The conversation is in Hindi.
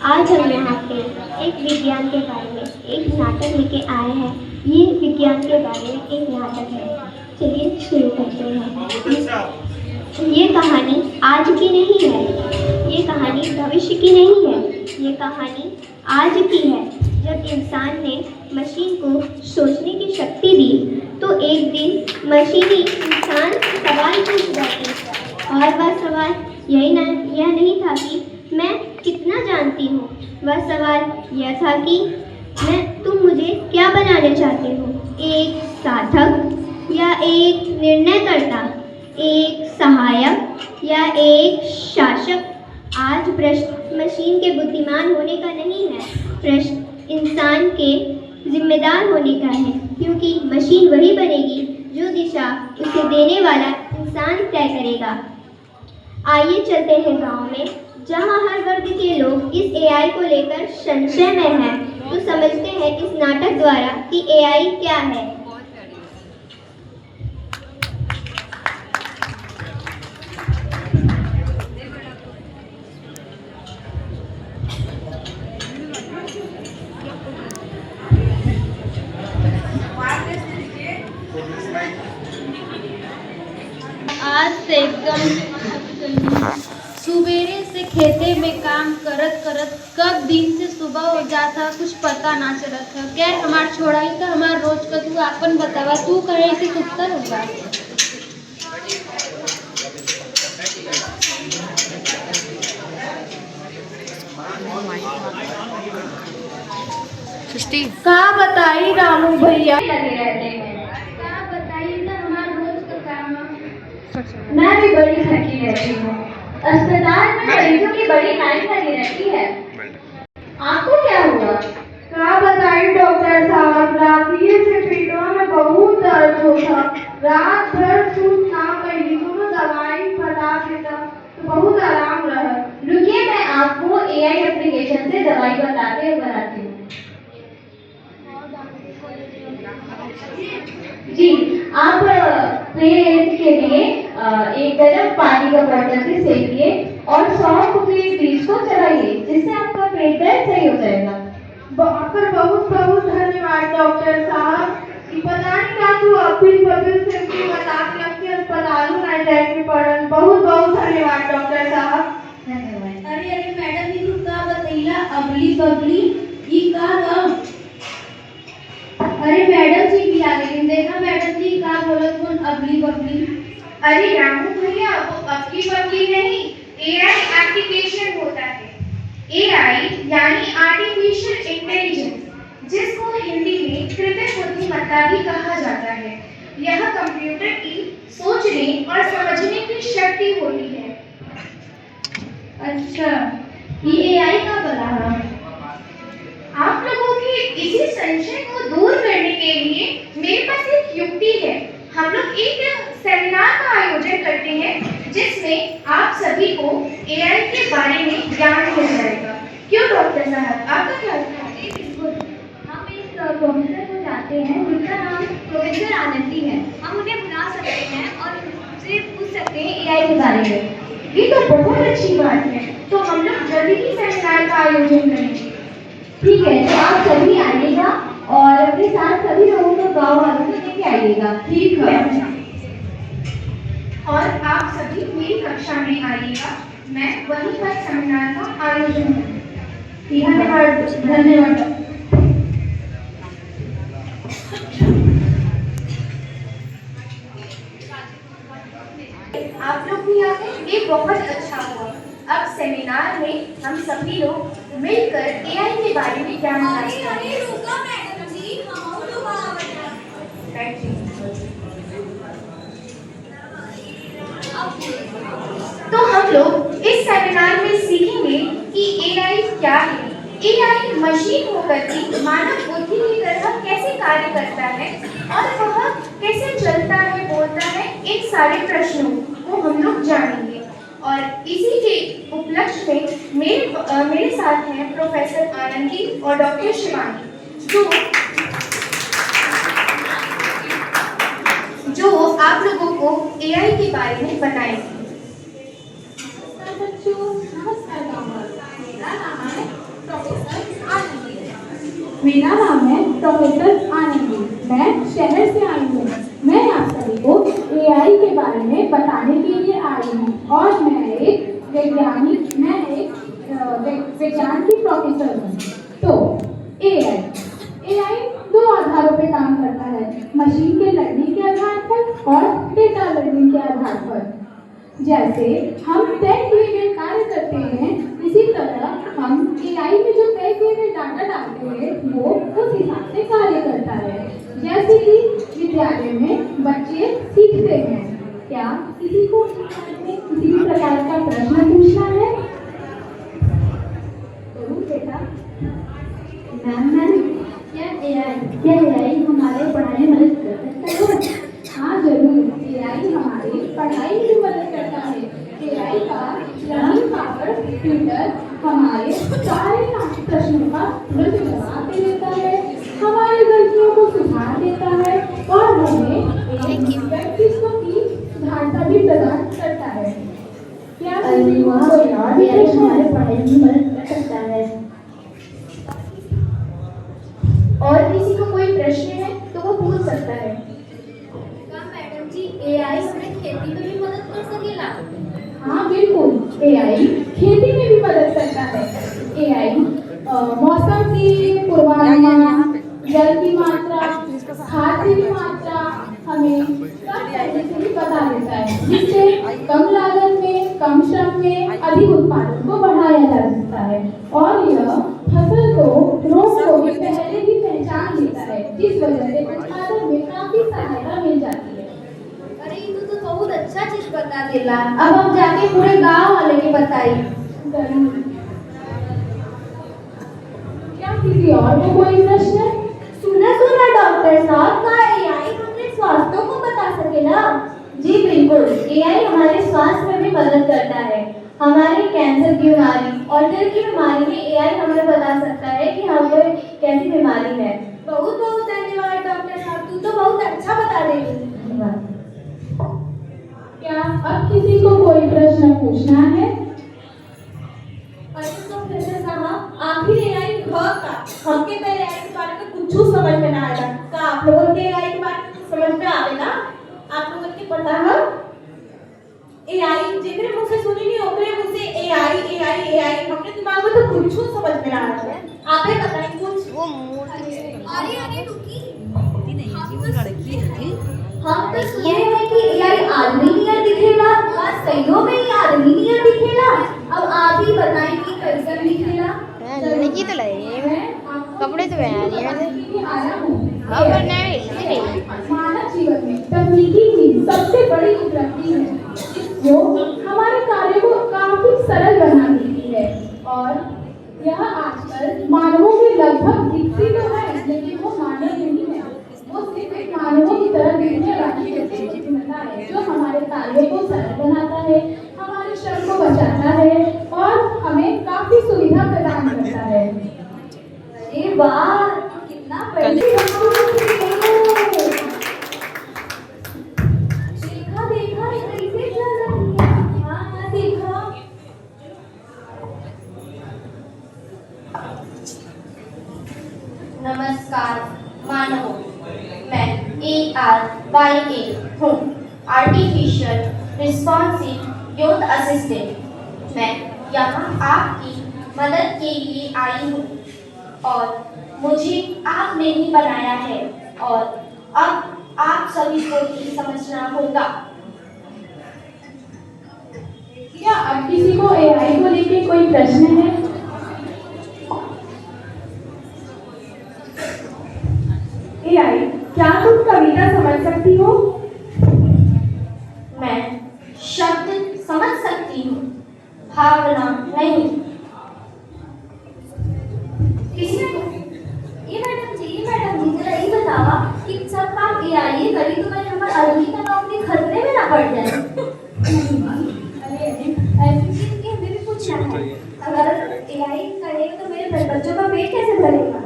आज हम यहाँ पे एक विज्ञान के बारे में एक नाटक लेके आए हैं। ये विज्ञान के बारे में एक नाटक है। चलिए शुरू करते हैं। ये कहानी आज की नहीं है, ये कहानी भविष्य की नहीं है, ये कहानी आज की है। जब इंसान ने मशीन को सोचने की शक्ति दी तो एक दिन मशीनी इंसान सवाल पूछ बैठी और वह सवाल यह नहीं था कि मैं कितना जानती हूँ। वह सवाल यह था कि तुम मुझे क्या बनाना चाहते हो, एक साधक या एक निर्णयकर्ता, एक सहायक या एक शासक। आज प्रश्न मशीन के बुद्धिमान होने का नहीं है, प्रश्न इंसान के जिम्मेदार होने का है, क्योंकि मशीन वही बनेगी जो दिशा उसे देने वाला इंसान तय करेगा। आइए चलते हैं गांव में, जहां हर वर्ग के लोग इस एआई को लेकर संशय में हैं। तो समझते हैं इस नाटक द्वारा कि एआई क्या है। आज से एकदम सुबेरे से खेते में काम करत करत कब दिन से सुबह हो जाता कुछ पता ना चलत है। क्या हमार छोड़ाई तो हमार रोज का तू आपन बतावा, तू कहे से सुतर होगा। का बताई रामू भैया लगे रहते हैं। क्या बताइए तो हमार रोज का काम मैं भी बड़ी थकी रहती हूँ। अस्पताल में मरीजों की बड़ी लाइन लगी रहती है। आपको क्या हुआ? क्या बताइए डॉक्टर साहब, रात्रि से पेटों में बहुत दर्द होता। रात भर सूत ना करी तो दवाई बता देता तो बहुत आराम रहा। रुकिए, मैं आपको एआई एप्लीकेशन से दवाई बताती हूँ। जी, आप पेट के लिए एक गर्म पानी का बॉटल से सेकिए और 100 के बीज को चलाइए, जिससे आपका पेट दर्द सही हो जाएगा। आपका बहुत बहुत धन्यवाद डॉक्टर साहब। पता नहीं क्या तू अपील से बता के अस्पताल में जाके पड़न। बहुत बहुत धन्यवाद डॉक्टर साहब। धन्यवाद। अरे मैडम जी, तू का बताइला अबली बबली ई का नाम? अरे मैडम जी भी आ गई, देखा मैडम जी का बोलत कौन अबली बबली? अरे रामू भैया, वो अबली बबली नहीं, एआई एप्लीकेशन होता है। एआई यानी आर्टिफिशियल इंटेलिजेंस, जिसको हिंदी में कृत्रिम बुद्धिमत्ता भी कहा जाता है। यह कंप्यूटर की सोचने और समझने की शक्ति होती है। अच्छा, ये एआई का बना है। आप लोगों के इसी संशय को दूर करने के लिए मेरे पास एक युक्ति है। हम लोग एक सेमिनार का आयोजन करते हैं, जिसमें आप सभी को एआई के बारे में ज्ञान हो जाएगा। क्यों डॉक्टर साहब, आपका क्या ख्याल है? बिल्कुल, हम एक प्रोफेसर को जानते हैं जिनका नाम प्रोफेसर आनंदी है। हम उन्हें बुला सकते हैं और उनसे पूछ सकते हैं एआई के बारे में। ये तो बहुत अच्छी बात है। तो हम लोग जल्दी ही सेमिनार का आयोजन करेंगे। ठीक है, तो आप सभी आइएगा और अपने साथ सभी लोगों को, गाँव वालों को लेके आइएगा। ठीक है। और आप सभी मेरी कक्षा में आइएगा। मैं वहीं पर सेमिनार का आयोजन करूँगी। धन्यवाद। आप लोग भी आ गए, ये बहुत अच्छा हुआ। अब सेमिनार में हम सभी लोग मिलकर एआई के बारे में ज्ञान प्राप्त करेंगे। तो हम लोग इस सेमिनार में सीखेंगे कि एआई क्या है, एआई मशीन होकर भी मानव बुद्धि की तरह कैसे कार्य करता है और वह कैसे चलता है, बोलता है। इन सारे प्रश्नों को हम लोग जानेंगे। और इसी के उपलक्ष्य में मेरे साथ हैं प्रोफेसर आनंदी और डॉक्टर शिवानी, जो आप लोगों को एआई के बारे में बताएंगे। बच्चों, नमस्कार। मेरा नाम है मेरा नाम है प्रोफेसर आनंदी। मैं शहर से आई हूँ। मैं आप सभी को एआई के बारे में बताने के लिए आई हूँ और मैं एक विज्ञान की प्रोफेसर हूँ। तो एआई दो आधारों पे काम करता है, मशीन के लर्निंग के आधार पर और डेटा लर्निंग के आधार पर। जैसे हम तय किए हुए कार्य करते हैं, इसी तरह हम एआई में जो तय किए हुए डाटा डालते हैं वो उस हिसाब से कार्य करता है। जैसे कि विद्यालय में बच्चे सीखते हैं। क्या किसी को किसी भी प्रकार का प्रश्न पूछना है? जरूर बेटा। मैम क्या एआई हमारे पढ़ाई में मदद कर सकता है? हाँ जरूर, एआई हमारी पढ़ाई में भी मदद करता है। एआई का लर्निंग पावर ट्यूटर हमारे सारे प्रश्नों का तुरंत जवाब दे देता है, हमारी गलतियों को सुधार देता है और हमें एक व्यक्तित्व की धारणा भी प्रदान करता है। क्या किसी को एआई हमारे पढ़ाई में मदद कर सकता है? और किसी को कोई प्रश्न है तो वो पूछ सकता है। मैडम जी एआई हमें खेती में भी मदद कर सकेला? हाँ बिल्कुल, एआई खेती में भी मदद करता है। एआई मौसम की पूर्वानुमान, जल की मात्रा, खाद की मात्रा हमें सब पहले से ही बता देता है, जिससे कम लागत में, कम श्रम में अधिक उत्पादन को बढ़ाया जा सकता है। और यह फसल को रोग को भी पहले ही पहचान लेता है, जिस वजह से उत्पादन में काफी सहायता मिल जाती है। अरे ये तो बहुत अच्छा चीज बता देला। अब हम जाके पूरे गांव वाले के बताई। क्या किसी और को कोई प्रश्न है? सुना डॉक्टर साहब, का एआई हमारे स्वास्थ्य को बता सकेला? जी बिल्कुल, एआई हमारे स्वास्थ्य में भी मदद करता है। हमारी कैंसर की बीमारी और दिल की बीमारी में एआई हमें बता सकता है कि हमें कैसी बीमारी है। बहुत बहुत धन्यवाद डॉक्टर साहब, तू तो बहुत अच्छा बता रही है। धन्यवाद। क्या अब किसी को कोई प्रश्न पूछना है? प्रोफेसर साहब, आखिर एआई का हमके तो एआई के बारे में कुछ समझ में ना आया। का आप लोगों के एआई के बारे में समझ में आवेला? आप लोगों के पता है एआई जेकरे मुंह से सुनी नहीं ओकरे मुंह से एआई हमके दिमाग में तो कुछ समझ में ना आया। आपे बताइए कुछ। अरे रुकी, हम तो सुने हैं कि एआई आदमी नियर दिखेला, बस सहीओ में ही आदमी नियर दिखेला। अब आप ही बताएं कि कैसा दिखेला। लड़की तो लग रही है, कपड़े तो पहना लिए मानव जीवन में तकनीकी की सबसे बड़ी उपलब्धि है, जो हमारे कार्य को काफी सरल बना देती है। और यह आजकल मानवों के लगभग विकसित तो है, लेकिन वो मानव नहीं है। वो सिर्फ एक मानवों की तरह दिखने वाली क्षमता है, जो हमारे कार्य को सरल बनाता है, हमारे श्रम को बचाता है और हमें काफी सुविधा प्रदान करता है। अरे वाह, कितना बढ़िया। देखा ये कैसे चल रही है। हाँ देखा। नमस्कार मानवों, मैं ARYA हूँ, आर्टिफिशियल रिस्पॉन्सिव यूथ असिस्टेंट। मैं यहाँ आपकी मदद के लिए आई हूँ और मुझे आपने ही बनाया है और अब आप सभी को ही समझना होगा। क्या अब किसी को एआई को लेकर कोई प्रश्न है? एआई, क्या तुम कविता समझ सकती हो? मैं शब्द समझ सकती हूँ, भावना नहीं। किसी ने ये मैडम जी जरा ये बतावा कि सब काम एआई करी तो मैं हमारे आदमी का नौकरी खतरे में ना पड़ जाए। अरे ऐसी ये हमें भी पूछना है, अगर एआई करेगा तो मेरे बच्चों का पेट कैसे भरेगा?